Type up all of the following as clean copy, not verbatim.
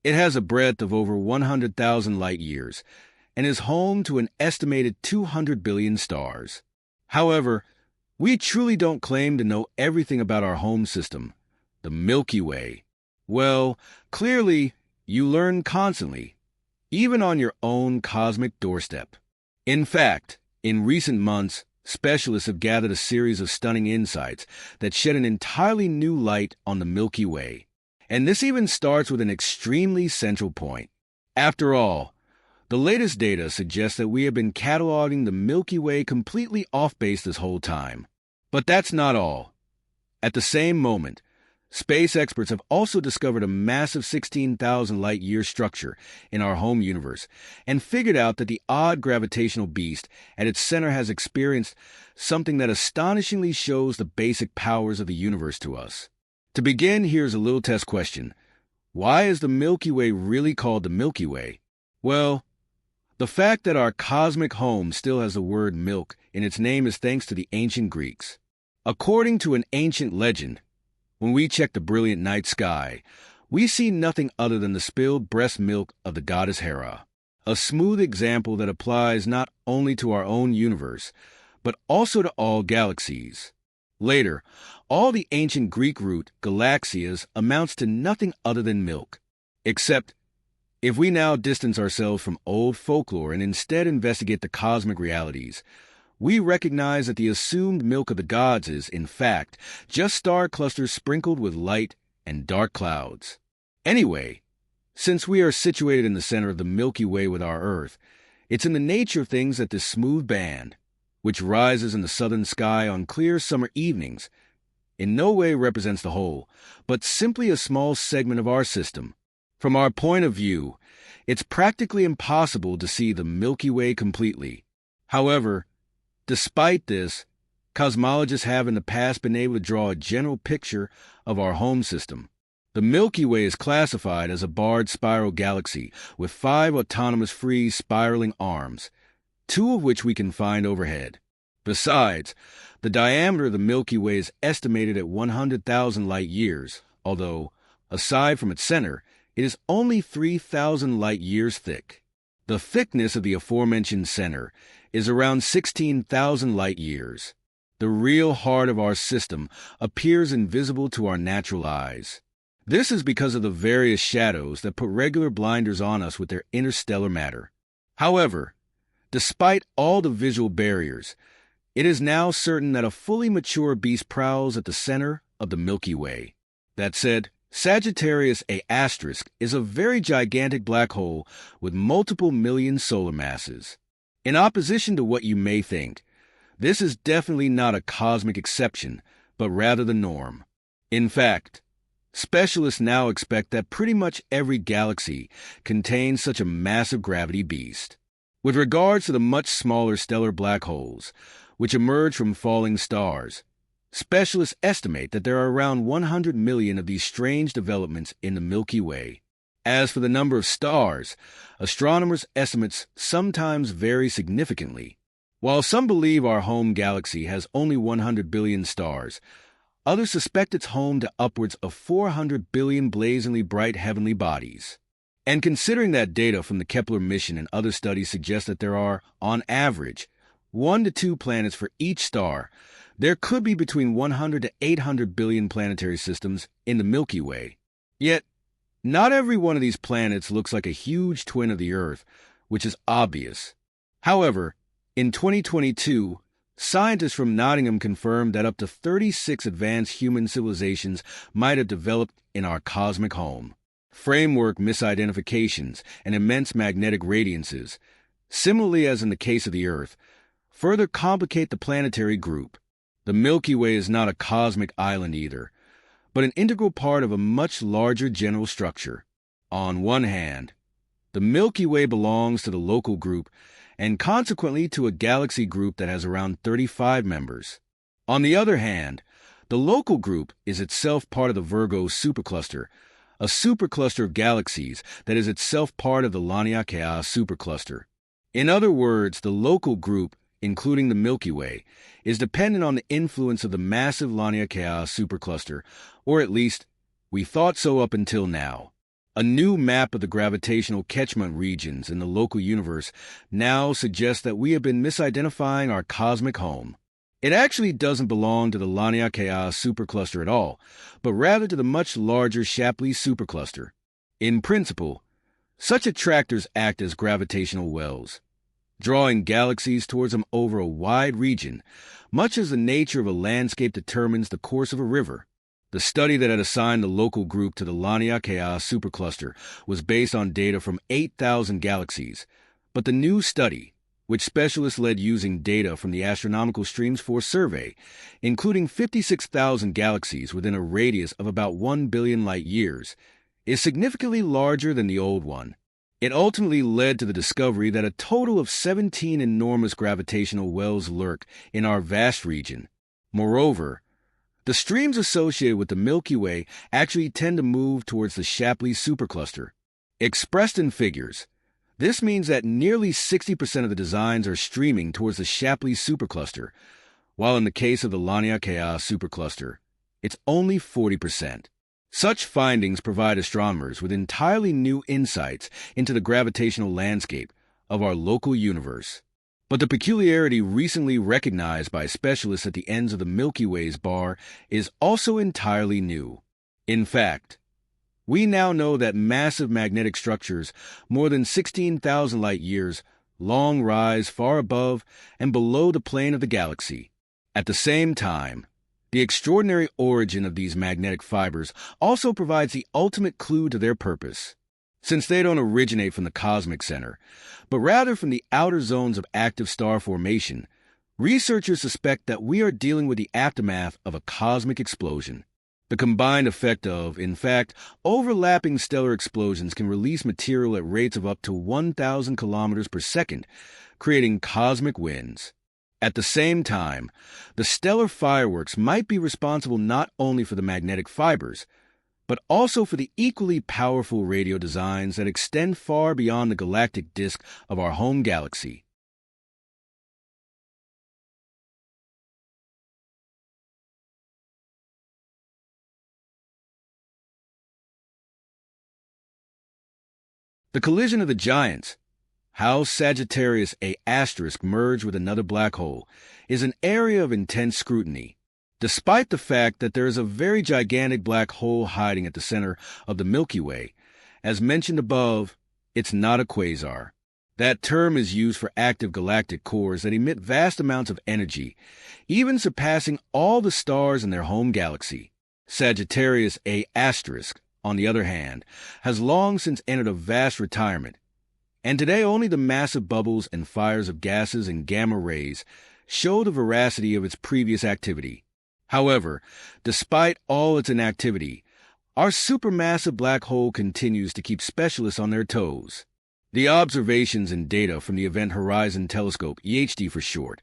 It has a breadth of over 100,000 light-years and is home to an estimated 200 billion stars. However, we truly don't claim to know everything about our home system, the Milky Way. Well, clearly, you learn constantly, even on your own cosmic doorstep. In fact, in recent months, specialists have gathered a series of stunning insights that shed an entirely new light on the Milky Way. And this even starts with an extremely central point. After all, the latest data suggests that we have been cataloging the Milky Way completely off-base this whole time. But that's not all. At the same moment, space experts have also discovered a massive 16,000 light-year structure in our home universe and figured out that the odd gravitational beast at its center has experienced something that astonishingly shows the basic powers of the universe to us. To begin, here's a little test question. Why is the Milky Way really called the Milky Way? Well, the fact that our cosmic home still has the word milk in its name is thanks to the ancient Greeks. According to an ancient legend, when we check the brilliant night sky, we see nothing other than the spilled breast milk of the goddess Hera, a smooth example that applies not only to our own universe, but also to all galaxies. Later, all the ancient Greek root galaxias amounts to nothing other than milk. Except, if we now distance ourselves from old folklore and instead investigate the cosmic realities, we recognize that the assumed milk of the gods is, in fact, just star clusters sprinkled with light and dark clouds. Anyway, since we are situated in the center of the Milky Way with our Earth, it's in the nature of things that this smooth band, which rises in the southern sky on clear summer evenings, in no way represents the whole, but simply a small segment of our system. From our point of view, it's practically impossible to see the Milky Way completely. However, despite this, cosmologists have in the past been able to draw a general picture of our home system. The Milky Way is classified as a barred spiral galaxy with 5 autonomous free spiraling arms, 2 of which we can find overhead. Besides, the diameter of the Milky Way is estimated at 100,000 light-years, although, aside from its center, it is only 3,000 light-years thick. The thickness of the aforementioned center is around 16,000 light-years. The real heart of our system appears invisible to our natural eyes. This is because of the various shadows that put regular blinders on us with their interstellar matter. However, despite all the visual barriers, it is now certain that a fully mature beast prowls at the center of the Milky Way. That said, Sagittarius A** is a very gigantic black hole with multiple million solar masses. In opposition to what you may think, this is definitely not a cosmic exception, but rather the norm. In fact, specialists now expect that pretty much every galaxy contains such a massive gravity beast. With regards to the much smaller stellar black holes, which emerge from falling stars, specialists estimate that there are around 100 million of these strange developments in the Milky Way. As for the number of stars, astronomers' estimates sometimes vary significantly. While some believe our home galaxy has only 100 billion stars, others suspect it's home to upwards of 400 billion blazingly bright heavenly bodies. And considering that data from the Kepler mission and other studies suggest that there are, on average, 1 to 2 planets for each star, there could be between 100 to 800 billion planetary systems in the Milky Way. Yet, not every one of these planets looks like a huge twin of the Earth, which is obvious. However, in 2022, scientists from Nottingham confirmed that up to 36 advanced human civilizations might have developed in our cosmic home. Framework misidentifications and immense magnetic radiances, similarly as in the case of the Earth, further complicate the planetary group. The Milky Way is not a cosmic island either, but an integral part of a much larger general structure. On one hand, the Milky Way belongs to the local group and consequently to a galaxy group that has around 35 members. On the other hand, the local group is itself part of the Virgo supercluster, a supercluster of galaxies that is itself part of the Laniakea supercluster. In other words, the local group, including the Milky Way, is dependent on the influence of the massive Laniakea supercluster, or at least, we thought so up until now. A new map of the gravitational catchment regions in the local universe now suggests that we have been misidentifying our cosmic home. It actually doesn't belong to the Laniakea supercluster at all, but rather to the much larger Shapley supercluster. In principle, such attractors act as gravitational wells, drawing galaxies towards them over a wide region, much as the nature of a landscape determines the course of a river. The study that had assigned the local group to the Laniakea supercluster was based on data from 8,000 galaxies, but the new study, which specialists led using data from the Astronomical Streams 4 survey, including 56,000 galaxies within a radius of about 1 billion light-years, is significantly larger than the old one. It ultimately led to the discovery that a total of 17 enormous gravitational wells lurk in our vast region. Moreover, the streams associated with the Milky Way actually tend to move towards the Shapley supercluster. Expressed in figures, this means that nearly 60% of the designs are streaming towards the Shapley supercluster, while in the case of the Laniakea supercluster, it's only 40%. Such findings provide astronomers with entirely new insights into the gravitational landscape of our local universe. But the peculiarity recently recognized by specialists at the ends of the Milky Way's bar is also entirely new. In fact, we now know that massive magnetic structures more than 16,000 light-years long rise far above and below the plane of the galaxy. At the same time, the extraordinary origin of these magnetic fibers also provides the ultimate clue to their purpose. Since they don't originate from the cosmic center, but rather from the outer zones of active star formation, researchers suspect that we are dealing with the aftermath of a cosmic explosion. The combined effect of, in fact, overlapping stellar explosions can release material at rates of up to 1,000 kilometers per second, creating cosmic winds. At the same time, the stellar fireworks might be responsible not only for the magnetic fibers, but also for the equally powerful radio designs that extend far beyond the galactic disk of our home galaxy. The collision of the giants, how Sagittarius A** merged with another black hole, is an area of intense scrutiny. Despite the fact that there is a very gigantic black hole hiding at the center of the Milky Way, as mentioned above, it's not a quasar. That term is used for active galactic cores that emit vast amounts of energy, even surpassing all the stars in their home galaxy. Sagittarius A*, on the other hand, has long since entered a vast retirement, and today only the massive bubbles and fires of gases and gamma rays show the veracity of its previous activity. However, despite all its inactivity, our supermassive black hole continues to keep specialists on their toes. The observations and data from the Event Horizon Telescope, EHD for short,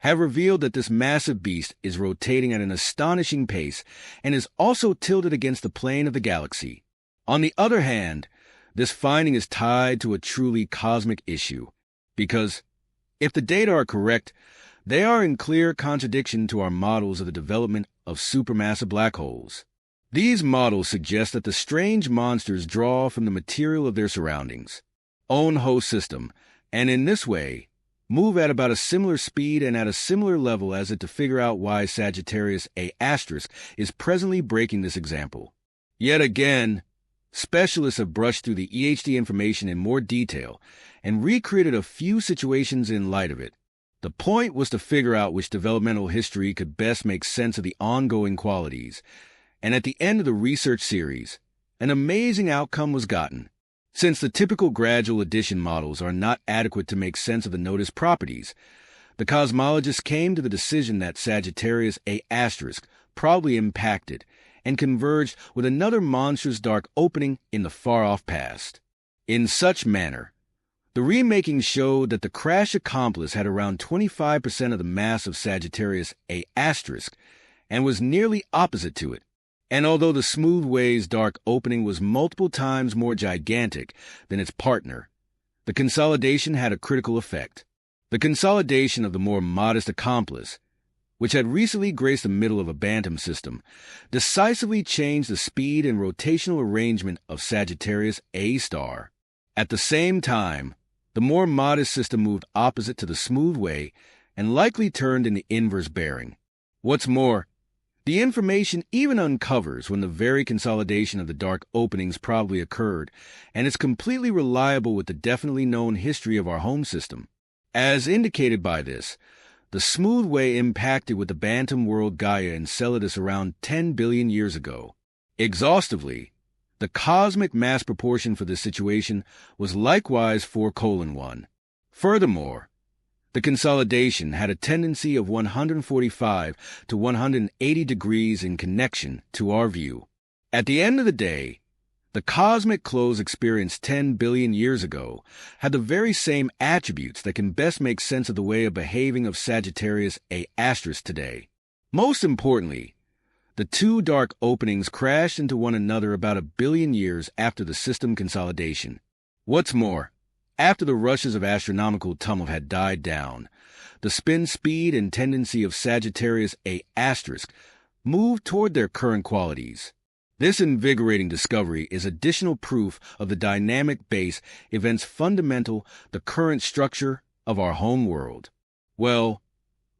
have revealed that this massive beast is rotating at an astonishing pace and is also tilted against the plane of the galaxy. On the other hand, this finding is tied to a truly cosmic issue, because if the data are correct, they are in clear contradiction to our models of the development of supermassive black holes. These models suggest that the strange monsters draw from the material of their surroundings, own host system, and in this way, move at about a similar speed and at a similar level as it to figure out why Sagittarius A** is presently breaking this example. Yet again, specialists have brushed through the EHD information in more detail and recreated a few situations in light of it. The point was to figure out which developmental history could best make sense of the ongoing qualities, and at the end of the research series, an amazing outcome was gotten. Since the typical gradual addition models are not adequate to make sense of the noticed properties, the cosmologists came to the decision that Sagittarius A** probably impacted and converged with another monstrous dark opening in the far-off past. In such manner, the remaking showed that the crash accomplice had around 25% of the mass of Sagittarius A** and was nearly opposite to it. And although the Smooth Way's dark opening was multiple times more gigantic than its partner, the consolidation had a critical effect. The consolidation of the more modest accomplice, which had recently graced the middle of a Bantam system, decisively changed the speed and rotational arrangement of Sagittarius A star. At the same time, the more modest system moved opposite to the smooth way and likely turned in the inverse bearing. What's more, the information even uncovers when the very consolidation of the dark openings probably occurred, and it's completely reliable with the definitely known history of our home system. As indicated by this, the smooth way impacted with the Bantam world Gaia Enceladus around 10 billion years ago. Exhaustively, the cosmic mass proportion for this situation was likewise 4:1. Furthermore, the consolidation had a tendency of 145 to 180 degrees in connection to our view. At the end of the day, the cosmic close experienced 10 billion years ago had the very same attributes that can best make sense of the way of behaving of Sagittarius A* today. Most importantly, the two dark openings crashed into one another about 1 billion years after the system consolidation. What's more, after the rushes of astronomical tumult had died down, the spin speed and tendency of Sagittarius A* moved toward their current qualities. This invigorating discovery is additional proof of the dynamic base events fundamental the current structure of our home world. Well,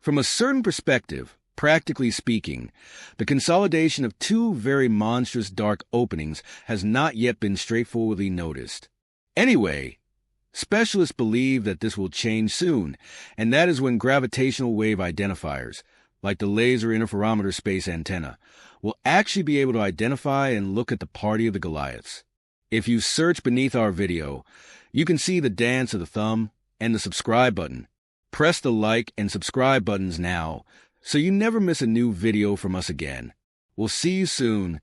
from a certain perspective, practically speaking, the consolidation of two very monstrous dark openings has not yet been straightforwardly noticed. Anyway, specialists believe that this will change soon, and that is when gravitational wave identifiers, like the Laser Interferometer Space Antenna, will actually be able to identify and look at the party of the Goliaths. If you search beneath our video, you can see the dance of the thumb and the subscribe button. Press the like and subscribe buttons now, so you never miss a new video from us again. We'll see you soon.